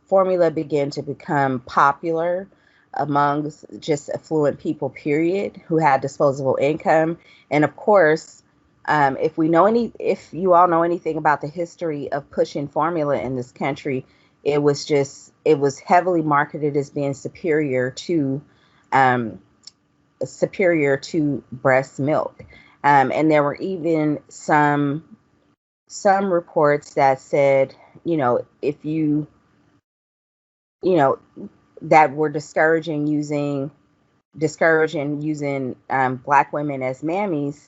formula began to become popular amongst just affluent people, period, who had disposable income. And of course, if you all know anything about the history of pushing formula in this country, it was heavily marketed as being um, superior to breast milk. And there were even some reports that said, if you know, that were discouraging using black women as mammies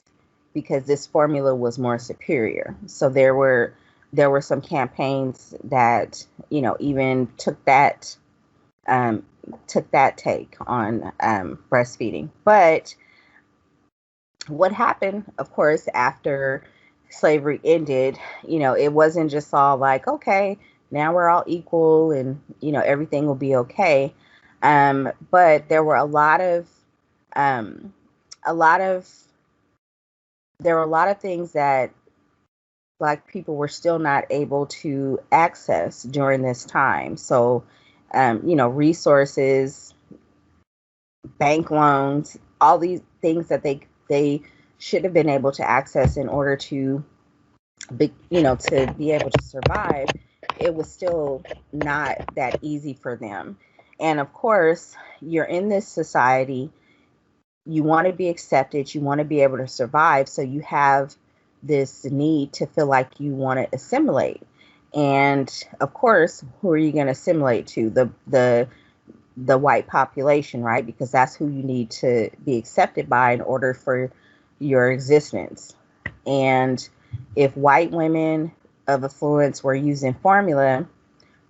because this formula was more superior. So there were some campaigns that even um, took that take on breastfeeding. But what happened, of course, after slavery ended, it wasn't just all like, okay, now we're all equal and, everything will be okay. But um, a lot of, there were a lot of things that Black people were still not able to access during this time. So, resources, bank loans, all these things that they should have been able to access in order to be able to survive, it was still not that easy for them. And of course, you're in this society, you want to be accepted, you want to be able to survive, so you have this need to feel like you want to assimilate. And of course, who are you going to assimilate to? The white population, right? Because that's who you need to be accepted by in order for your existence. And if white women of affluence were using formula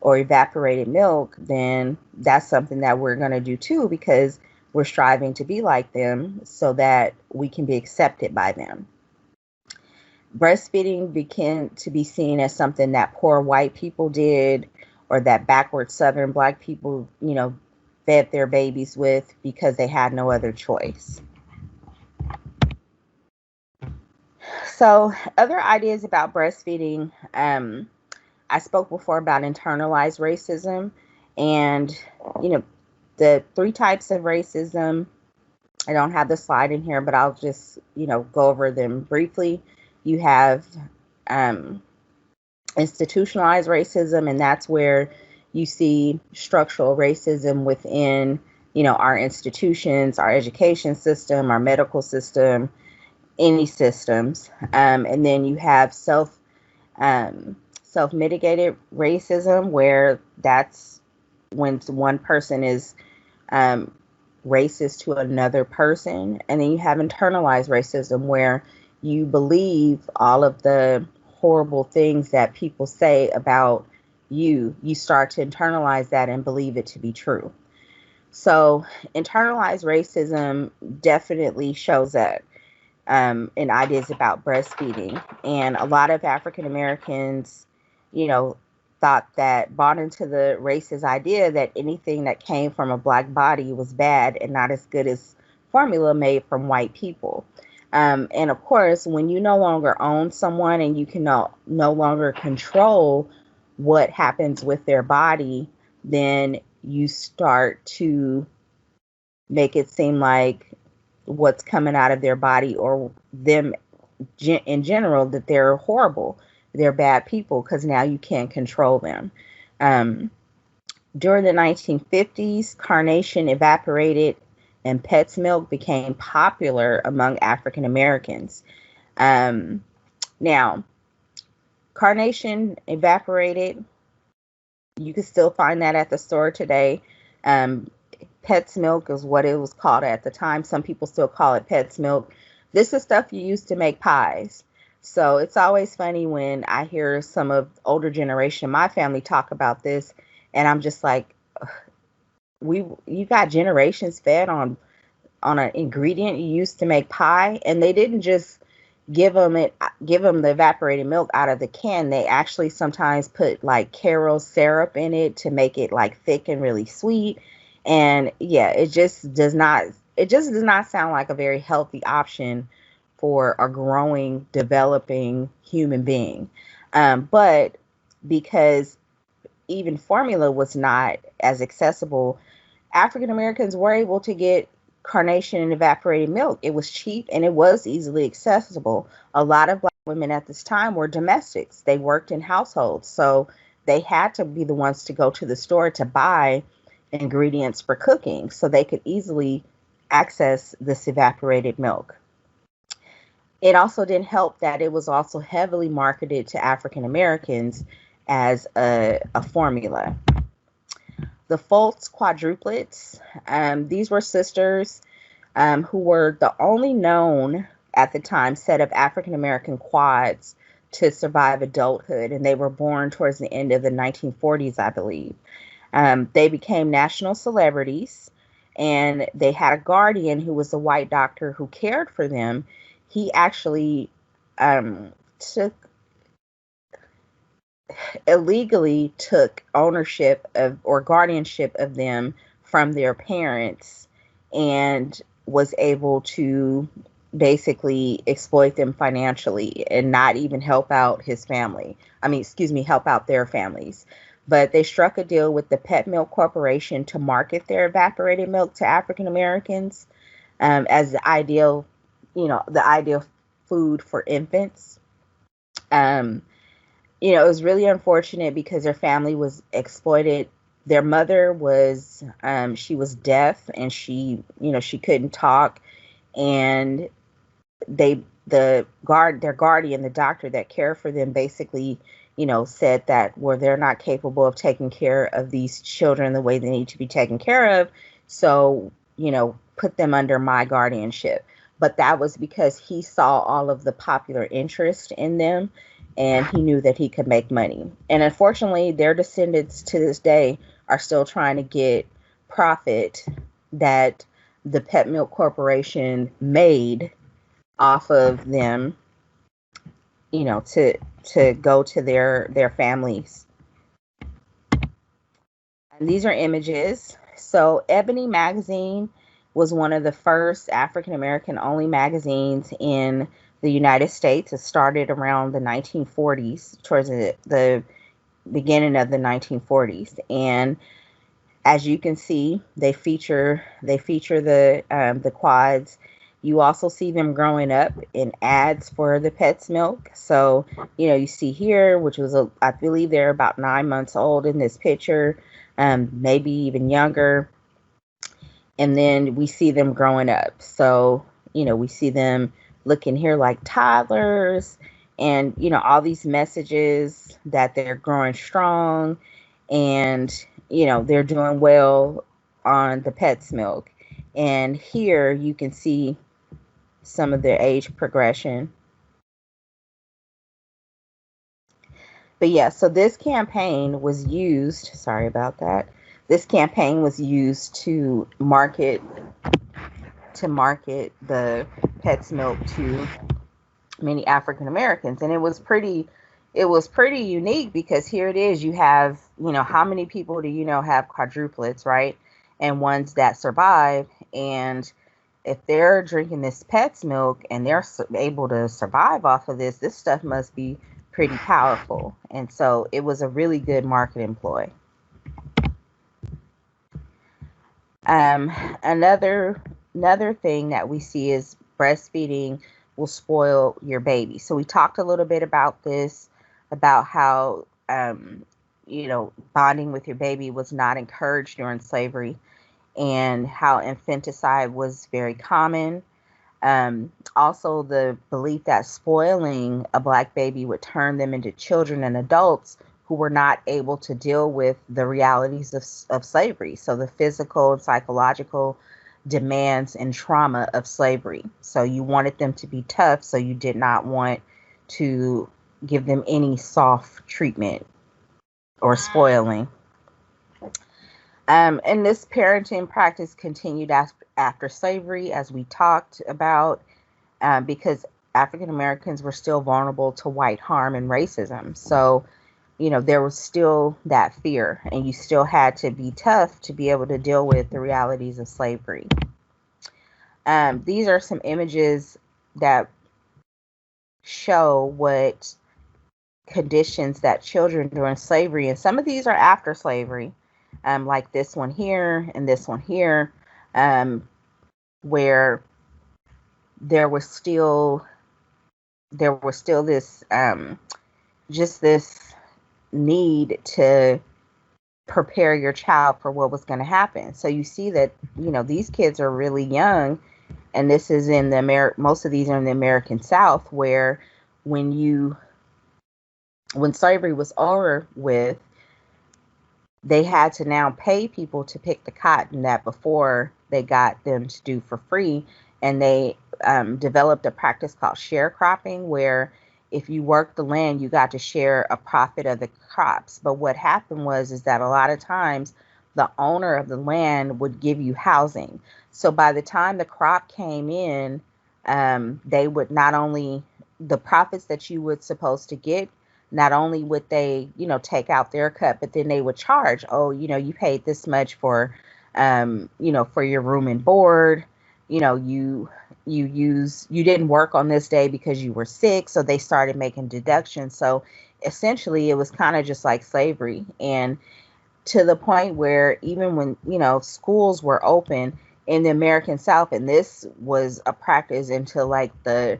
or evaporated milk, then that's something that we're going to do too, because we're striving to be like them so that we can be accepted by them. Breastfeeding began to be seen as something that poor white people did, or that backward Southern Black people, fed their babies with because they had no other choice. So, other ideas about breastfeeding, I spoke before about internalized racism, and you know, the three types of racism. I don't have the slide in here, but I'll just go over them briefly. You have um, institutionalized racism, and that's where you see structural racism within our institutions, our education system, our medical system, any systems. And then you have self mitigated racism, where that's when one person is um, racist to another person. And then you have internalized racism, where you believe all of the horrible things that people say about you start to internalize that and believe it to be true. So internalized racism definitely shows up in ideas about breastfeeding. And a lot of African Americans, you know, bought into the racist idea that anything that came from a black body was bad and not as good as formula made from white people. And of course, when you no longer own someone and you can no longer control what happens with their body, then you start to make it seem like what's coming out of their body, or them in general, that they're horrible, they're bad people, because now you can't control them. Um, During the 1950s, carnation evaporated and pet's milk became popular among African Americans. Um, Now, carnation evaporated, you can still find that at the store today. Um, Pet's milk is what it was called at the time. Some people still call it Pet's milk. This is stuff you use to make pies. So it's always funny when I hear some of the older generation of my family talk about this, and I'm just like, you got generations fed on an ingredient you used to make pie, and they didn't just give them the evaporated milk out of the can. They actually sometimes put like Karo syrup in it to make it like thick and really sweet. And yeah, it just does not sound like a very healthy option for a developing human being. But because even formula was not as accessible, African Americans were able to get carnation and evaporated milk. It was cheap and it was easily accessible. A lot of Black women at this time were domestics. They worked in households. So they had to be the ones to go to the store to buy ingredients for cooking so they could easily access this evaporated milk. It also didn't help that it was also heavily marketed to African Americans as a formula. The Fultz quadruplets, these were sisters who were the only known at the time set of African American quads to survive adulthood, and they were born towards the end of the 1940s, I believe. They became national celebrities, and they had a guardian who was a white doctor who cared for them. He actually took illegally took ownership of or guardianship of them from their parents and was able to basically exploit them financially and not even help out his family. Help out their families. But they struck a deal with the Pet Milk Corporation to market their evaporated milk to African Americans as the ideal food for infants. It was really unfortunate because their family was exploited. Their mother was, she was deaf and she couldn't talk. And their guardian, the doctor that cared for them, basically, said that, well, they're not capable of taking care of these children the way they need to be taken care of. So, put them under my guardianship. But that was because he saw all of the popular interest in them and he knew that he could make money. And unfortunately, their descendants to this day are still trying to get profit that the Pet Milk Corporation made off of them, to go to their families. And these are images. So Ebony magazine was one of the first African American only magazines in the United States. It started around the 1940s, towards the beginning of the 1940s. And as you can see, they feature the quads. You also see them growing up in ads for the Pet's milk. So, you see here, which was, I believe they're about 9 months old in this picture, maybe even younger. And then we see them growing up. So, we see them looking here like toddlers and, all these messages that they're growing strong and, they're doing well on the Pet's milk. And here you can see some of their age progression. But yeah, so this campaign was used, sorry about that. This campaign was used to market the Pet's milk to many African Americans. And it was pretty unique because here it is, you have, how many people do have quadruplets, right? And ones that survive. And if they're drinking this Pet's milk and they're able to survive off of this stuff must be pretty powerful. And so it was a really good marketing ploy. Another thing that we see is breastfeeding will spoil your baby. So we talked a little bit about this, about how, bonding with your baby was not encouraged during slavery and how infanticide was very common. Also the belief that spoiling a Black baby would turn them into children and adults who were not able to deal with the realities of slavery. So the physical and psychological demands and trauma of slavery. So you wanted them to be tough, so you did not want to give them any soft treatment or spoiling. And this parenting practice continued after slavery, as we talked about, because African Americans were still vulnerable to white harm and racism. So, there was still that fear, and you still had to be tough to be able to deal with the realities of slavery. These are some images that show what conditions that children during slavery, and some of these are after slavery, like this one here and this one here, where there was still this just this need to prepare your child for what was going to happen. So you see that, these kids are really young, and this is in the most of these are in the American South, where when slavery was over with, they had to now pay people to pick the cotton that before they got them to do for free. And they developed a practice called sharecropping, where if you worked the land, you got to share a profit of the crops. But what happened is that a lot of times the owner of the land would give you housing. So by the time the crop came in, they would not only the profits that you were supposed to get, not only would they, take out their cut, but then they would charge, you paid this much for, for your room and board, you didn't work on this day because you were sick. So they started making deductions. So essentially it was kind of just like slavery, and to the point where even when, schools were open in the American South, and this was a practice until like the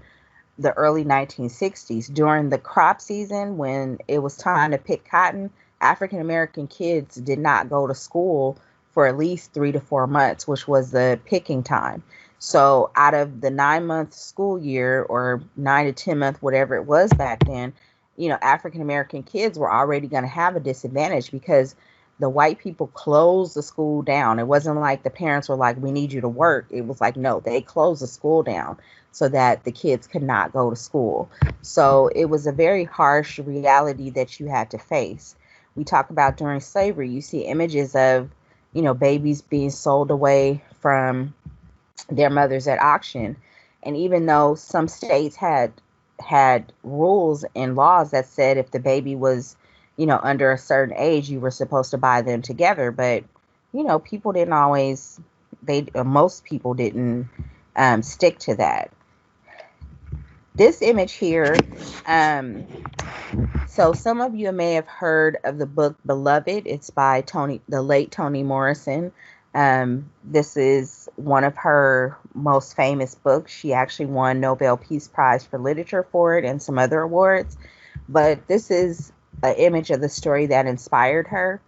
early 1960s, during the crop season, when it was time to pick cotton, African American kids did not go to school for at least 3 to 4 months, which was the picking time. So out of the 9-month school year, or 9 to 10 month, whatever it was back then, African American kids were already going to have a disadvantage because the white people closed the school down. It wasn't like the parents were like, we need you to work. It was like, no, they closed the school down so that the kids could not go to school. So it was a very harsh reality that you had to face. We talk about during slavery, you see images of, babies being sold away from their mothers at auction. And even though some states had rules and laws that said if the baby was, under a certain age, you were supposed to buy them together. But, people didn't always, most people didn't stick to that. This image here, so some of you may have heard of the book Beloved. It's by the late Toni Morrison. This is one of her most famous books. She actually won Nobel Peace Prize for Literature for it and some other awards. But this is an image of the story that inspired her.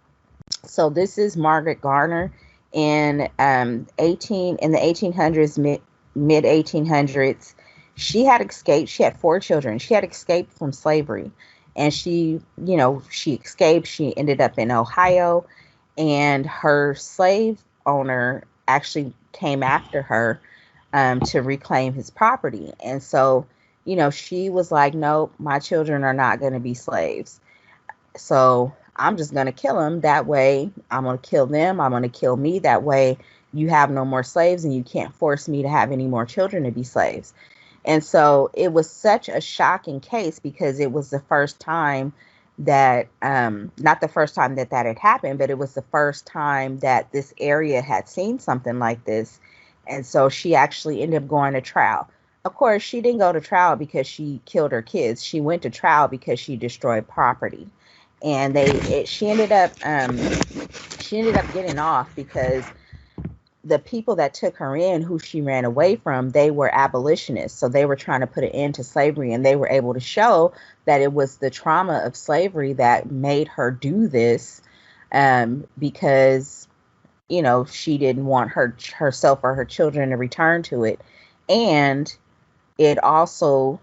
So this is Margaret Garner in the 1800s, mid 1800s. She had escaped. She had 4 children. She had escaped from slavery, and she escaped. She ended up in Ohio, and her slave owner actually came after her to reclaim his property. And so, she was like, nope, my children are not going to be slaves. So I'm just going to kill them. That way, I'm going to kill them. I'm going to kill me. That way, you have no more slaves, and you can't force me to have any more children to be slaves. And so it was such a shocking case because it was the first time that, not the first time that had happened, but it was the first time that this area had seen something like this. And so she actually ended up going to trial. Of course, she didn't go to trial because she killed her kids. She went to trial because she destroyed property. And she ended up getting off because the people that took her in, who she ran away from, they were abolitionists. So they were trying to put an end to slavery, and they were able to show that it was the trauma of slavery that made her do this, because, she didn't want herself or her children to return to it. And it also,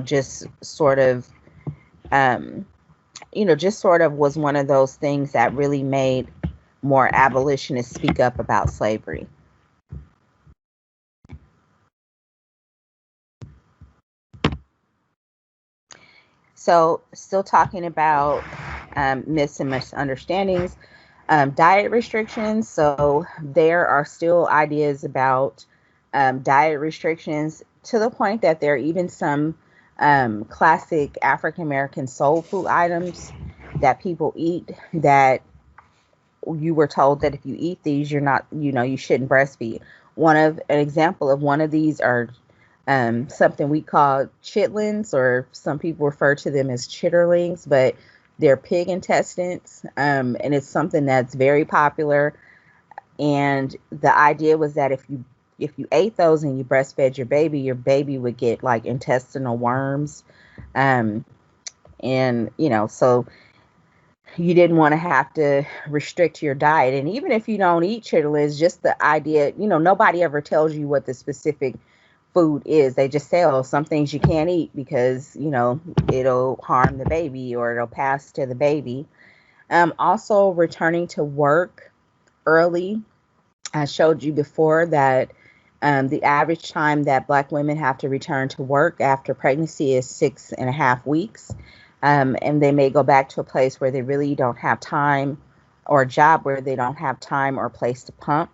just sort of was one of those things that really made more abolitionists speak up about slavery. So still talking about myths and misunderstandings, diet restrictions. So there are still ideas about diet restrictions, to the point that there are even some classic African American soul food items that people eat that you were told that if you eat these, you're not, you shouldn't breastfeed. An example of one of these are something we call chitlins, or some people refer to them as chitterlings, but they're pig intestines. And it's something that's very popular. And the idea was that if you ate those and you breastfed your baby would get like intestinal worms. Um, and so you didn't want to have to restrict your diet. And even if you don't eat chitlins, just the idea, nobody ever tells you what the specific food is. They just say, oh, some things you can't eat because, it'll harm the baby or it'll pass to the baby. Also, returning to work early. I showed you before that the average time that Black women have to return to work after pregnancy is 6.5 weeks. And they may go back to a place where they really don't have time, or a job where they don't have time or place to pump.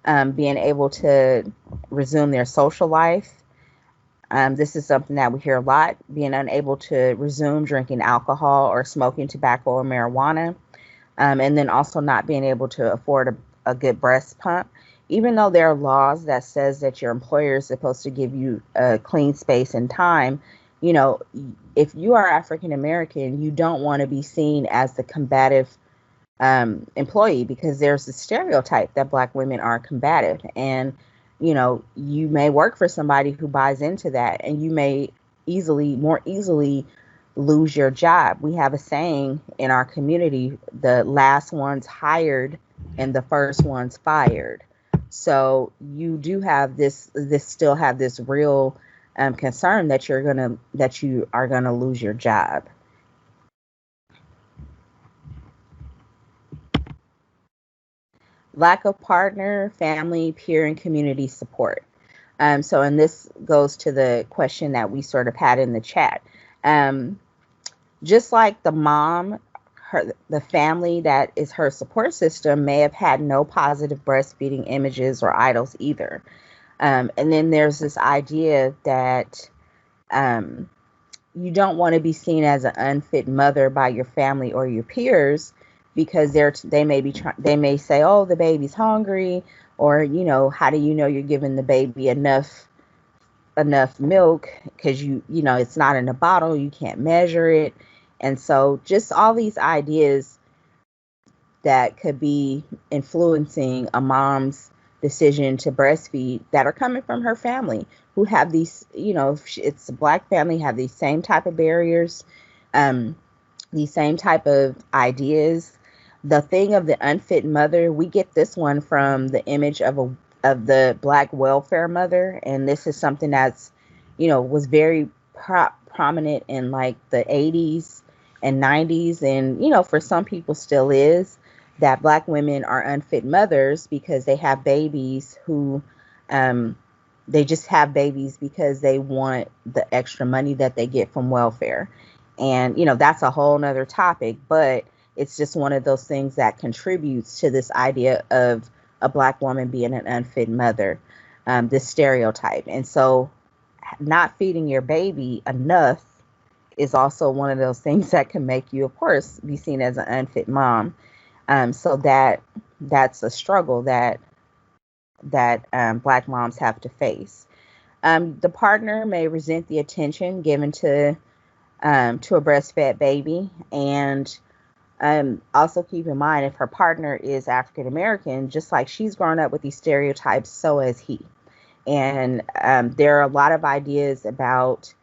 Being able to resume their social life. This is something that we hear a lot, being unable to resume drinking alcohol or smoking tobacco or marijuana. And then also not being able to afford a good breast pump. Even though there are laws that says that your employer is supposed to give you a clean space and time, if you are African American, you don't want to be seen as the combative employee, because there's a stereotype that Black women are combative. And, you may work for somebody who buys into that, and you may more easily lose your job. We have a saying in our community: the last one's hired and the first one's fired. So you do have this still have this real concern that you are gonna lose your job. Lack of partner, family, peer, and community support. And this goes to the question that we sort of had in the chat. Just like the mom, the family that is her support system may have had no positive breastfeeding images or idols either. And then there's this idea that you don't want to be seen as an unfit mother by your family or your peers, because they may say, oh, the baby's hungry, or how do you know you're giving the baby enough milk, because it's not in a bottle, you can't measure it. And so just all these ideas that could be influencing a mom's decision to breastfeed that are coming from her family, who have these, if it's a Black family, have these same type of barriers, these same type of ideas. The thing of the unfit mother, we get this one from the image of the Black welfare mother. And this is something that's, was very prominent in like the 80s and 90s. And, for some people still is, that Black women are unfit mothers because they have babies who, they just have babies because they want the extra money that they get from welfare. And, that's a whole nother topic, but it's just one of those things that contributes to this idea of a Black woman being an unfit mother, this stereotype. And so not feeding your baby enough is also one of those things that can make you, of course, be seen as an unfit mom. So that's a struggle that Black moms have to face. The partner may resent the attention given to a breastfed baby. And also keep in mind, if her partner is African American, just like she's grown up with these stereotypes, so has he. And there are a lot of ideas about,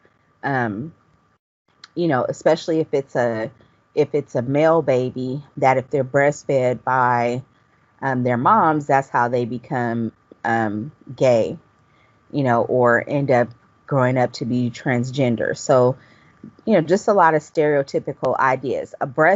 especially if it's a male baby, that if they're breastfed by their moms, that's how they become gay, or end up growing up to be transgender. So, just a lot of stereotypical ideas. A boy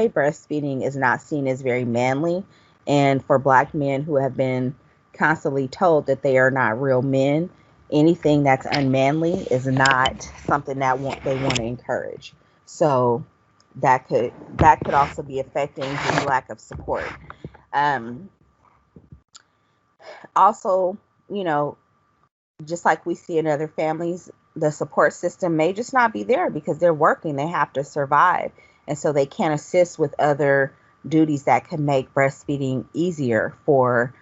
breastfeeding is not seen as very manly. And for Black men who have been constantly told that they are not real men, anything that's unmanly is not something that they want to encourage. So that could also be affecting the lack of support. Also, just like we see in other families, the support system may just not be there because they're working, they have to survive. And so they can't assist with other duties that can make breastfeeding easier for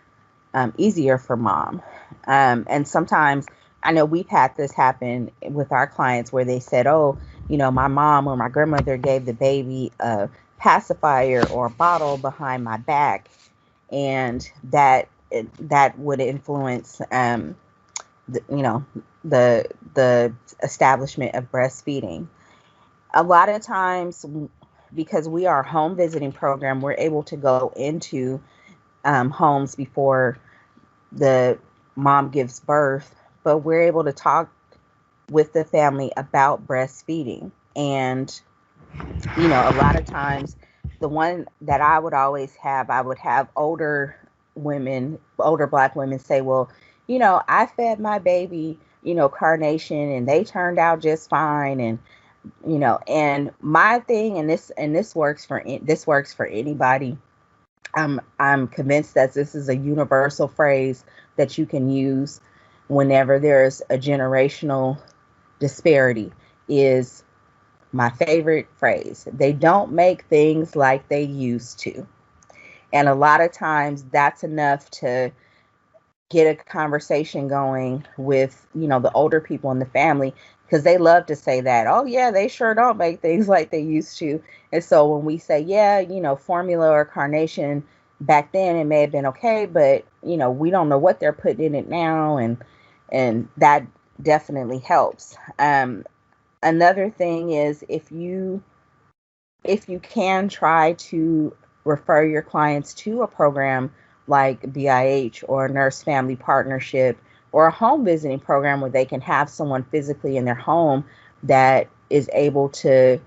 mom. And sometimes I know we've had this happen with our clients where they said, oh, my mom or my grandmother gave the baby a pacifier or a bottle behind my back, and that would influence, the, the establishment of breastfeeding. A lot of times, because we are a home visiting program, we're able to go into homes before the mom gives birth, but we're able to talk with the family about breastfeeding. And, a lot of times, the one that I would have older Black women say, well, I fed my baby, Carnation, and they turned out just fine. And my thing, and this works for anybody. I'm convinced that this is a universal phrase that you can use whenever there's a generational disparity. Is my favorite phrase. They don't make things like they used to. And a lot of times that's enough to get a conversation going with, the older people in the family, because they love to say that, oh yeah, they sure don't make things like they used to. And so when we say, yeah, formula or carnation back then, it may have been okay, but we don't know what they're putting in it now. And that definitely helps. Another thing is, if you can try to refer your clients to a program like BIH or a nurse family partnership or a home visiting program where they can have someone physically in their home that is able to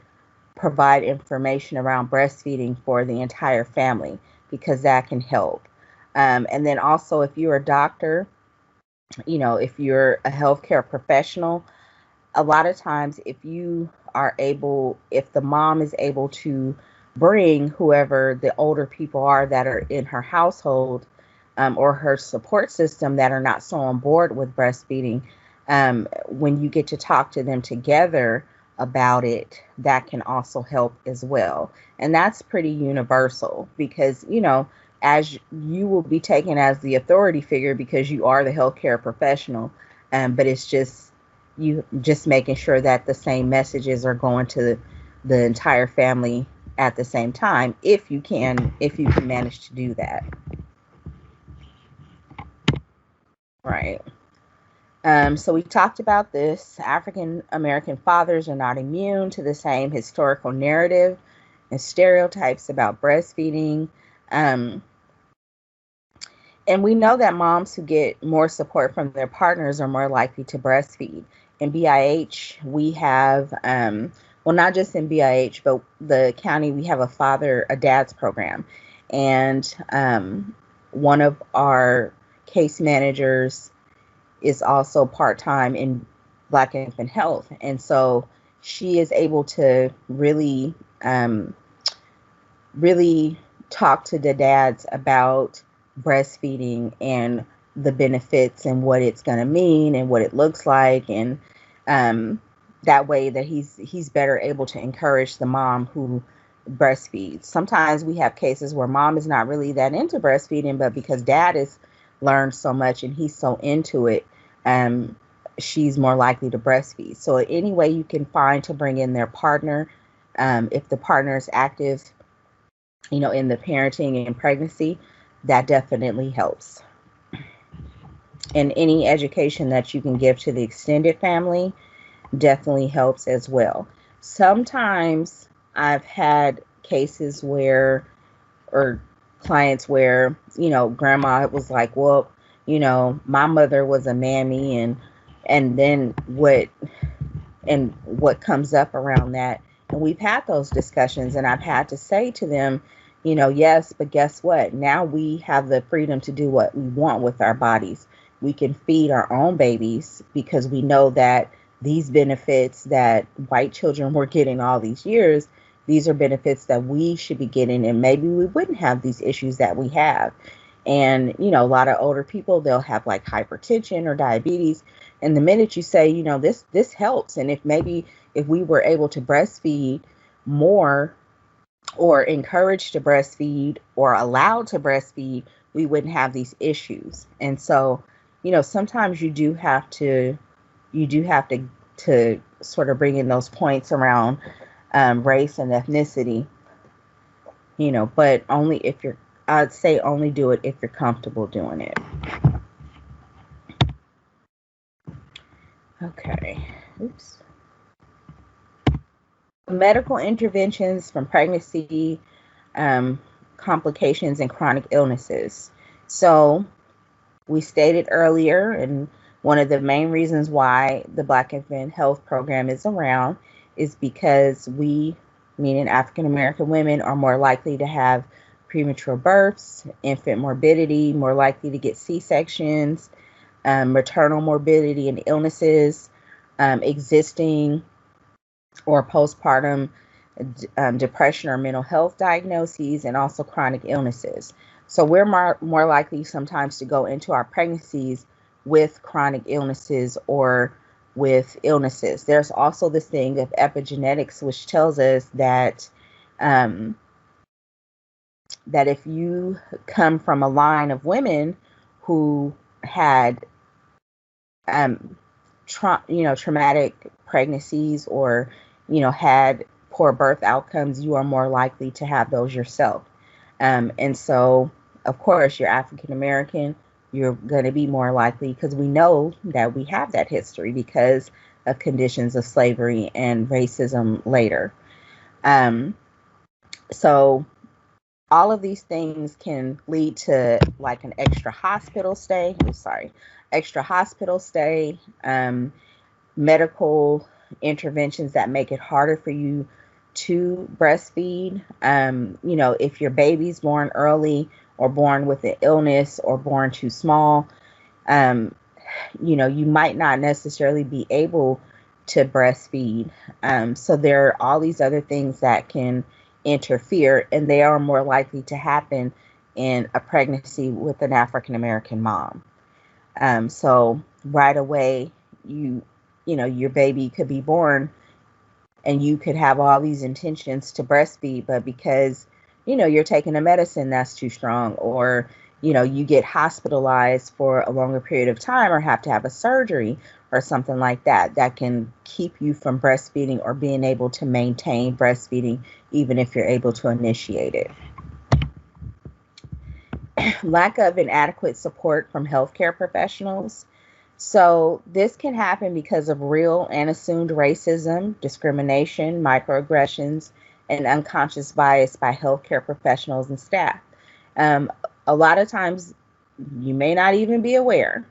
provide information around breastfeeding for the entire family, because that can help. And then also, if you're a doctor, if you're a healthcare professional, a lot of times, if the mom is able to bring whoever the older people are that are in her household, or her support system, that are not so on board with breastfeeding, when you get to talk to them together about it, that can also help as well. And that's pretty universal, because, as you will be taken as the authority figure because you are the healthcare professional, but it's just you just making sure that the same messages are going to the entire family at the same time, if you can manage to do that. Right. So we talked about this. African American fathers are not immune to the same historical narrative and stereotypes about breastfeeding. Um, and we know that moms who get more support from their partners are more likely to breastfeed. In BIH, we have, well, not just in BIH, but the county, we have a dad's program. And one of our case managers is also part-time in Black Infant Health. And so she is able to really talk to the dads about breastfeeding and the benefits and what it's going to mean and what it looks like. And that way that he's better able to encourage the mom who breastfeeds. Sometimes we have cases where mom is not really that into breastfeeding, but because dad has learned so much and he's so into it, she's more likely to breastfeed. So any way you can find to bring in their partner, if the partner is active, in the parenting and pregnancy, that definitely helps. And any education that you can give to the extended family definitely helps as well. Sometimes I've had cases or clients where, grandma was like, well, my mother was a mammy, and then what comes up around that. And we've had those discussions, and I've had to say to them, yes, but guess what? Now we have the freedom to do what we want with our bodies. We can feed our own babies because we know that these benefits that white children were getting all these years, these are benefits that we should be getting, and maybe we wouldn't have these issues that we have. And, a lot of older people, they'll have like hypertension or diabetes. And the minute you say, this helps. And if we were able to breastfeed more, or encouraged to breastfeed, or allowed to breastfeed, we wouldn't have these issues. And so, sometimes you do have to sort of bring in those points around race and ethnicity, but I'd say only do it if you're comfortable doing it. Okay. Oops. Medical interventions from pregnancy, complications, and chronic illnesses. So we stated earlier, and one of the main reasons why the Black Infant Health Program is around is because we, meaning African American women, are more likely to have premature births, infant morbidity, more likely to get C-sections, maternal morbidity and illnesses, existing or postpartum depression or mental health diagnoses, and also chronic illnesses. So we're more likely sometimes to go into our pregnancies with chronic illnesses or with illnesses. There's also this thing of epigenetics, which tells us that that if you come from a line of women who had traumatic pregnancies or had poor birth outcomes, you are more likely to have those yourself. And so, of course, you're African American, you're going to be more likely, because we know that we have that history because of conditions of slavery and racism later. So all of these things can lead to like an extra hospital stay. Medical interventions that make it harder for you to breastfeed. If your baby's born early or born with an illness or born too small, you might not necessarily be able to breastfeed. So there are all these other things that can interfere, and they are more likely to happen in a pregnancy with an African American mom. So right away, your baby could be born and you could have all these intentions to breastfeed, but because, you're taking a medicine that's too strong, or, you get hospitalized for a longer period of time or have to have a surgery or something like that, that can keep you from breastfeeding or being able to maintain breastfeeding, even if you're able to initiate it. Lack of inadequate support from healthcare professionals. So this can happen because of real and assumed racism, discrimination, microaggressions, and unconscious bias by healthcare professionals and staff. A lot of times you may not even be aware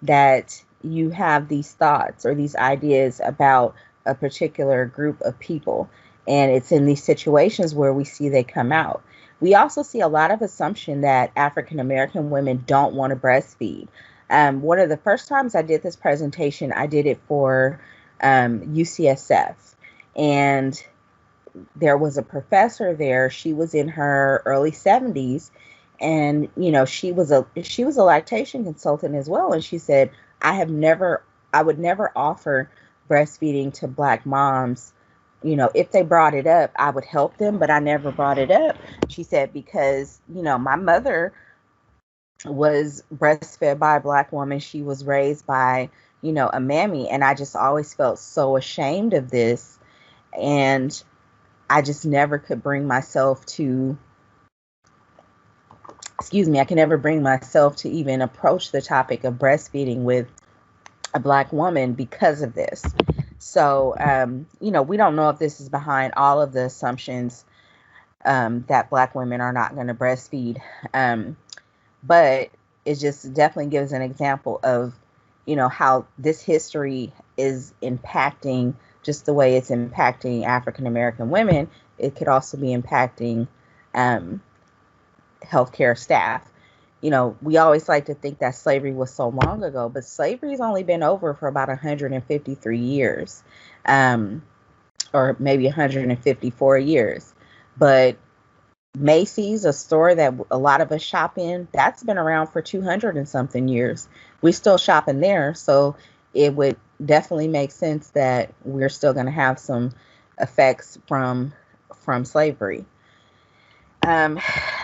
that you have these thoughts or these ideas about a particular group of people. And it's in these situations where we see they come out. We also see a lot of assumption that African American women don't want to breastfeed. One of the first times I did this presentation, I did it for UCSF. And there was a professor there. She was in her early 70s. And, she was a lactation consultant as well. And she said, I would never offer breastfeeding to Black moms. If they brought it up, I would help them, but I never brought it up. She said, because, my mother was breastfed by a Black woman. She was raised by, a mammy. And I just always felt so ashamed of this. And I just never could bring myself to, I can never bring myself to even approach the topic of breastfeeding with a Black woman because of this. So, we don't know if this is behind all of the assumptions that Black women are not going to breastfeed. But it just definitely gives an example of, how this history is impacting just the way it's impacting African American women. It could also be impacting healthcare staff. We always like to think that slavery was so long ago, but slavery's only been over for about 153 years, or maybe 154 years. But Macy's, a store that a lot of us shop in, that's been around for 200 and something years. We're still shopping there, so it would definitely make sense that we're still going to have some effects from slavery.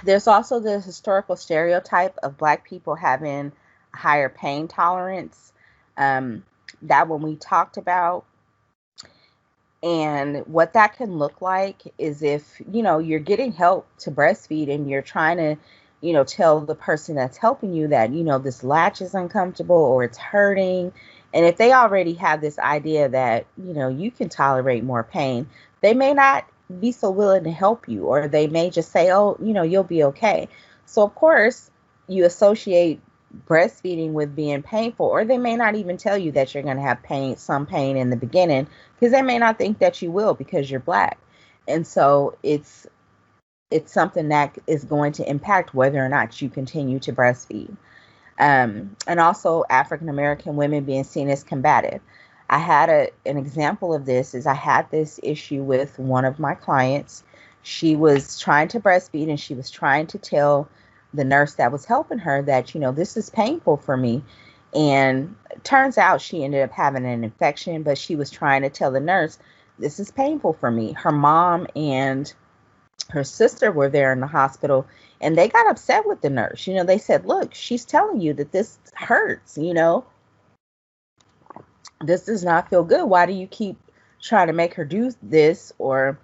There's also the historical stereotype of Black people having higher pain tolerance. That one we talked about. And what that can look like is if, you're getting help to breastfeed and you're trying to, tell the person that's helping you that, this latch is uncomfortable or it's hurting. And if they already have this idea that, you can tolerate more pain, they may not be so willing to help you, or they may just say, oh, you'll be okay. So, of course, you associate breastfeeding with being painful, or they may not even tell you that you're going to have some pain in the beginning, because they may not think that you will because you're Black. And so it's something that is going to impact whether or not you continue to breastfeed. And also African American women being seen as combative. I had an example of this. Is I had this issue with one of my clients. She was trying to breastfeed and she was trying to tell the nurse that was helping her that, this is painful for me. And it turns out she ended up having an infection, but she was trying to tell the nurse, this is painful for me. Her mom and her sister were there in the hospital, and they got upset with the nurse. They said, look, she's telling you that this hurts, this does not feel good. Why do you keep trying to make her do this? Or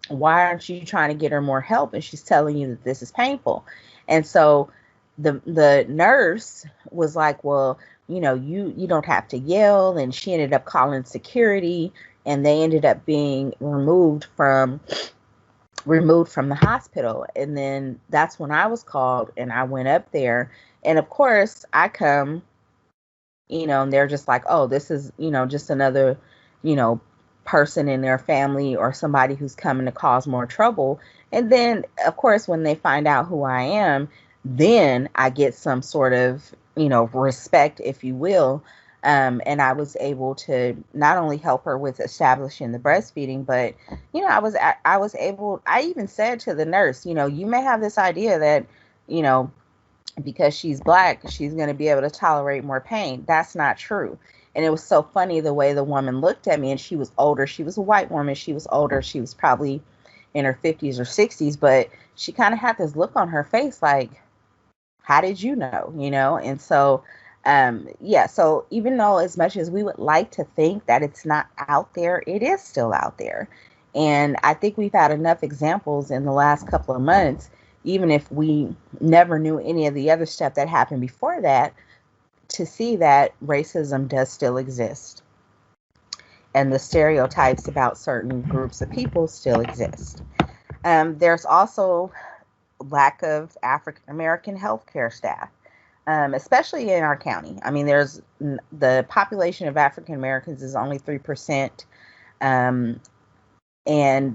why aren't you trying to get her more help? And she's telling you that this is painful. And so the nurse was like, well, you don't have to yell. And she ended up calling security, and they ended up being removed from the hospital. And then that's when I was called and I went up there. And of course I come, and they're just like, oh, this is, just another, person in their family or somebody who's coming to cause more trouble. And then, of course, when they find out who I am, then I get some sort of, respect, if you will. And I was able to not only help her with establishing the breastfeeding, but, I even said to the nurse, you may have this idea that, because she's Black, she's going to be able to tolerate more pain. That's not true. And it was so funny the way the woman looked at me, and she was older. She was a white woman. She was older. She was probably in her 50s or 60s, but she kind of had this look on her face like, how did you know? And so, so even though as much as we would like to think that it's not out there, it is still out there. And I think we've had enough examples in the last couple of months, even if we never knew any of the other stuff that happened before that, to see that racism does still exist. And the stereotypes about certain groups of people still exist. There's also lack of African American healthcare staff, especially in our county. I mean, the population of African Americans is only 3%. And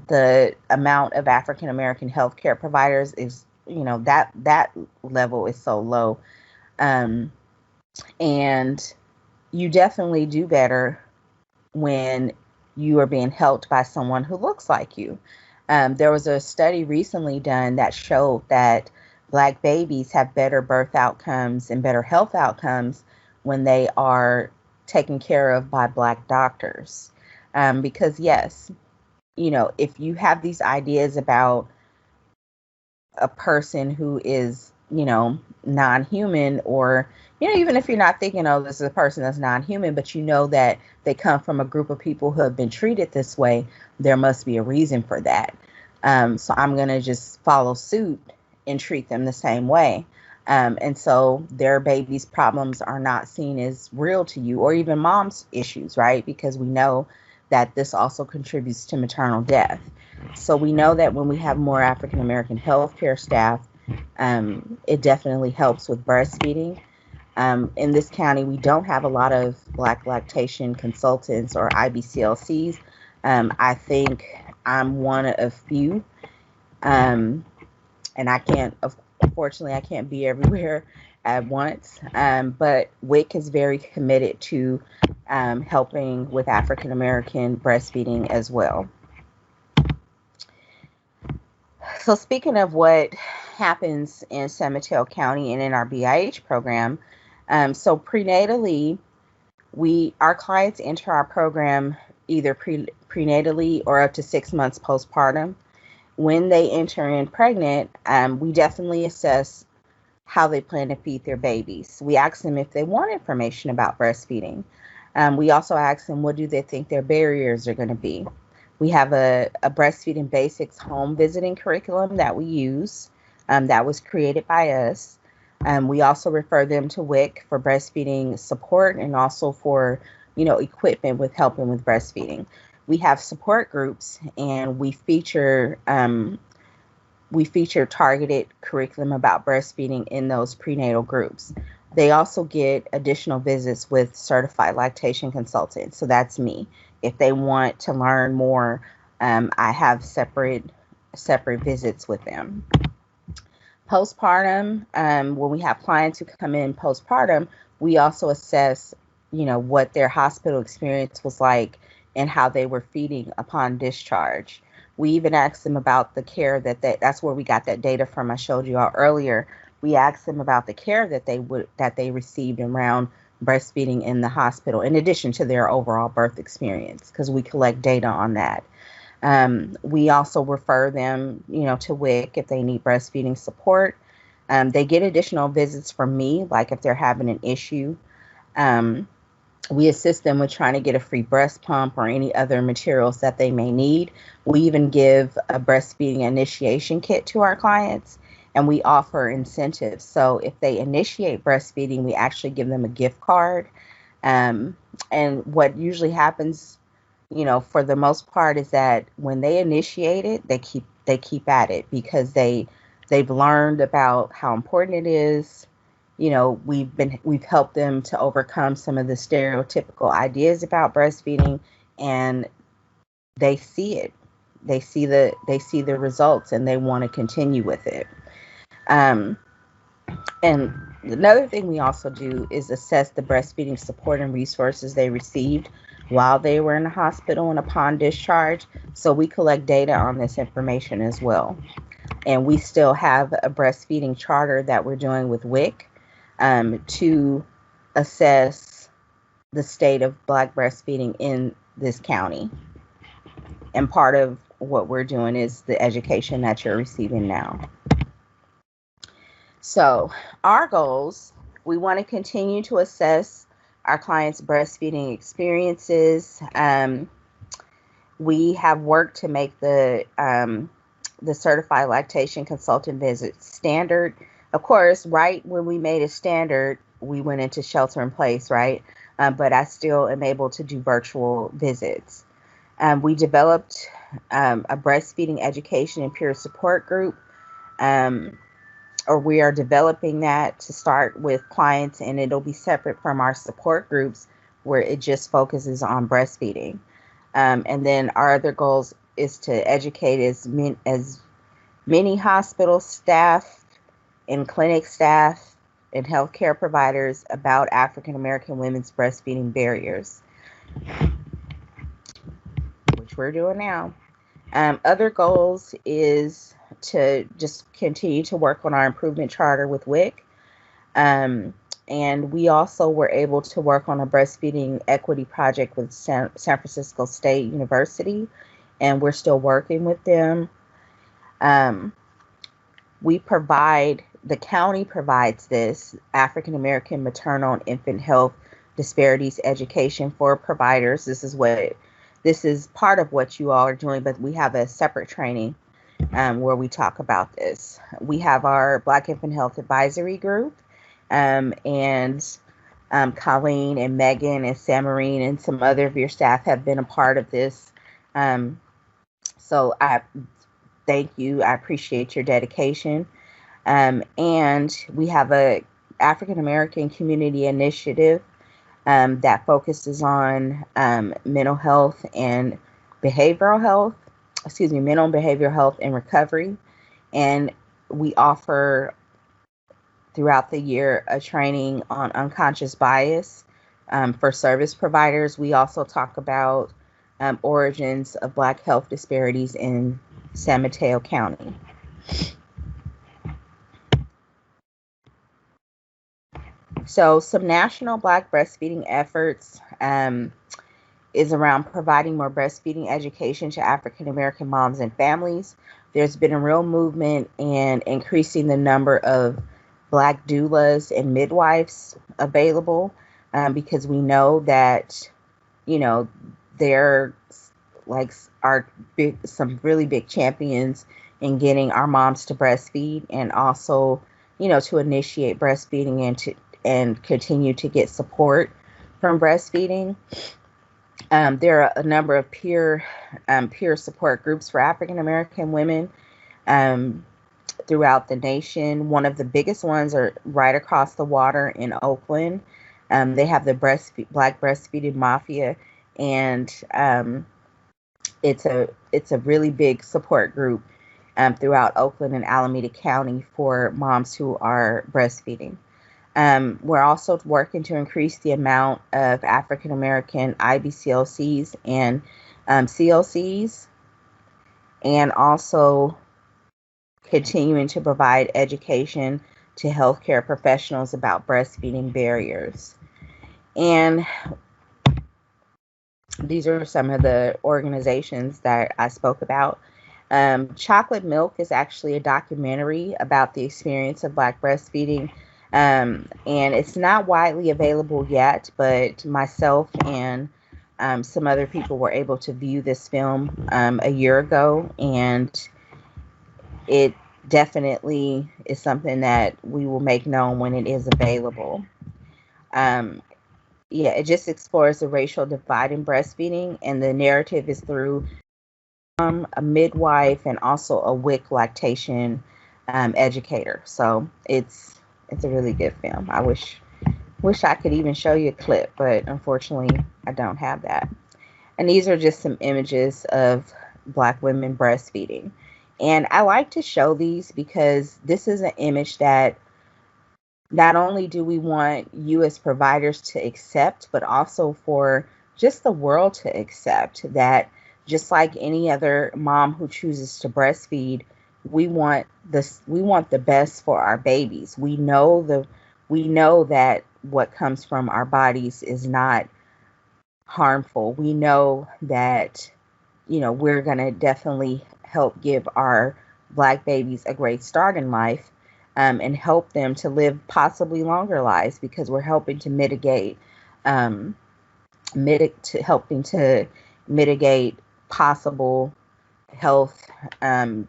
the amount of African American healthcare providers is, that level is so low. And you definitely do better when you are being helped by someone who looks like you. There was a study recently done that showed that Black babies have better birth outcomes and better health outcomes when they are taken care of by Black doctors. Because yes, if you have these ideas about a person who is, non-human, or, even if you're not thinking, oh, this is a person that's non-human, but that they come from a group of people who have been treated this way, there must be a reason for that. So I'm going to just follow suit and treat them the same way. And so their baby's problems are not seen as real to you, or even mom's issues, right? Because we know that this also contributes to maternal death. So we know that when we have more African American healthcare staff, it definitely helps with breastfeeding. In this county, we don't have a lot of Black lactation consultants or IBCLCs. I think I'm one of few. And unfortunately, I can't be everywhere at once. But WIC is very committed to helping with African American breastfeeding as well. So speaking of what happens in San Mateo County and in our BIH program, so prenatally, our clients enter our program either prenatally or up to 6 months postpartum. When they enter in pregnant, we definitely assess how they plan to feed their babies. We ask them if they want information about breastfeeding. We also ask them what do they think their barriers are going to be. We have a breastfeeding basics home visiting curriculum that we use that was created by us. We also refer them to WIC for breastfeeding support and also for, equipment with helping with breastfeeding. We have support groups, and we feature targeted curriculum about breastfeeding in those prenatal groups. They also get additional visits with certified lactation consultants. So that's me. If they want to learn more, I have separate visits with them. Postpartum, when we have clients who come in postpartum, we also assess, what their hospital experience was like and how they were feeding upon discharge. We even asked them about the care that's where we got that data from I showed you all earlier. We asked them about the care that they received around breastfeeding in the hospital, in addition to their overall birth experience, because we collect data on that. We also refer them, to WIC if they need breastfeeding support. They get additional visits from me, like if they're having an issue. We assist them with trying to get a free breast pump or any other materials that they may need. We even give a breastfeeding initiation kit to our clients, and we offer incentives. So if they initiate breastfeeding, we actually give them a gift card. And what usually happens, for the most part, is that when they initiate it, they keep at it because they've learned about how important it is. We've helped them to overcome some of the stereotypical ideas about breastfeeding, and they see it. They see the results, and they want to continue with it. And another thing we also do is assess the breastfeeding support and resources they received while they were in the hospital and upon discharge. So we collect data on this information as well. And we still have a breastfeeding charter that we're doing with WIC to assess the state of Black breastfeeding in this county. And part of what we're doing is the education that you're receiving now. So our goals, we want to continue to assess our clients' breastfeeding experiences. We have worked to make the certified lactation consultant visit standard. Of course, right when we made it standard, we went into shelter in place, right? But I still am able to do virtual visits. We developed a breastfeeding education and peer support group, or we are developing that to start with clients, and it'll be separate from our support groups where it just focuses on breastfeeding. And then our other goals is to educate as many hospital staff and clinic staff and healthcare providers about African American women's breastfeeding barriers, which we're doing now. Other goals is to just continue to work on our improvement charter with WIC. And we also were able to work on a breastfeeding equity project with San Francisco State University, and we're still working with them. The county provides this African American maternal and infant health disparities education for providers. This is part of what you all are doing, but we have a separate training where we talk about this. We have our Black Infant Health Advisory Group, and Colleen and Megan and Samarine and some other of your staff have been a part of this. So I thank you. I appreciate your dedication. And we have a African American community initiative that focuses on mental health and behavioral health. Mental and behavioral health and recovery. And we offer throughout the year a training on unconscious bias for service providers. We also talk about origins of Black health disparities in San Mateo County. So some national Black breastfeeding efforts is around providing more breastfeeding education to African American moms and families. There's been a real movement in increasing the number of Black doulas and midwives available, because we know that, you know, they're like are big, some really big champions in getting our moms to breastfeed, and also, you know, to initiate breastfeeding and continue to get support from breastfeeding. There are a number of peer support groups for African American women um, throughout the nation. One of the biggest ones are right across the water in Oakland. They have the Black Breastfeeding Mafia, and it's a really big support group throughout Oakland and Alameda County for moms who are breastfeeding. We're also working to increase the amount of African American IBCLCs and CLCs, and also continuing to provide education to healthcare professionals about breastfeeding barriers. And these are some of the organizations that I spoke about. Chocolate Milk is actually a documentary about the experience of Black breastfeeding. And it's not widely available yet, but myself and some other people were able to view this film a year ago, and it definitely is something that we will make known when it is available. Um, yeah, it just explores the racial divide in breastfeeding, and the narrative is through a midwife and also a WIC lactation educator. So it's a really good film. I wish I could even show you a clip, but unfortunately I don't have that. And these are just some images of Black women breastfeeding. And I like to show these because this is an image that not only do we want you as providers to accept, but also for just the world to accept that, just like any other mom who chooses to breastfeed, we want the best for our babies. We know that what comes from our bodies is not harmful. We know that, you know, we're going to definitely help give our Black babies a great start in life, and help them to live possibly longer lives, because we're helping to um, helping to mitigate possible health um,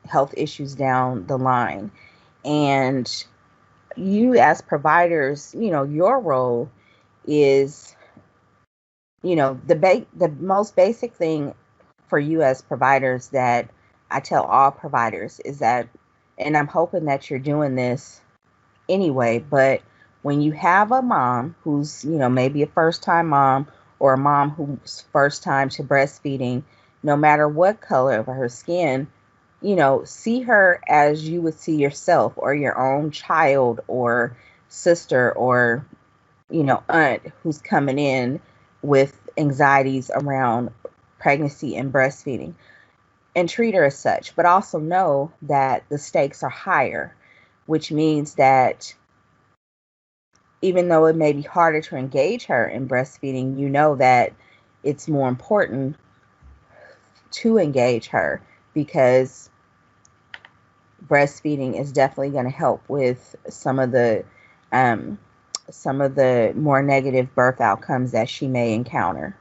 health issues down the line. And you as providers, you know, your role is, you know, the most basic thing for you as providers that I tell all providers is that, and I'm hoping that you're doing this anyway, but when you have a mom who's, you know, maybe a first time mom, or a mom who's first time to breastfeeding, no matter what color of her skin, you know, see her as you would see yourself, or your own child or sister, or, you know, aunt who's coming in with anxieties around pregnancy and breastfeeding, and treat her as such, but also know that the stakes are higher, which means that even though it may be harder to engage her in breastfeeding, you know that it's more important to engage her, because breastfeeding is definitely going to help with um, some of the more negative birth outcomes that she may encounter.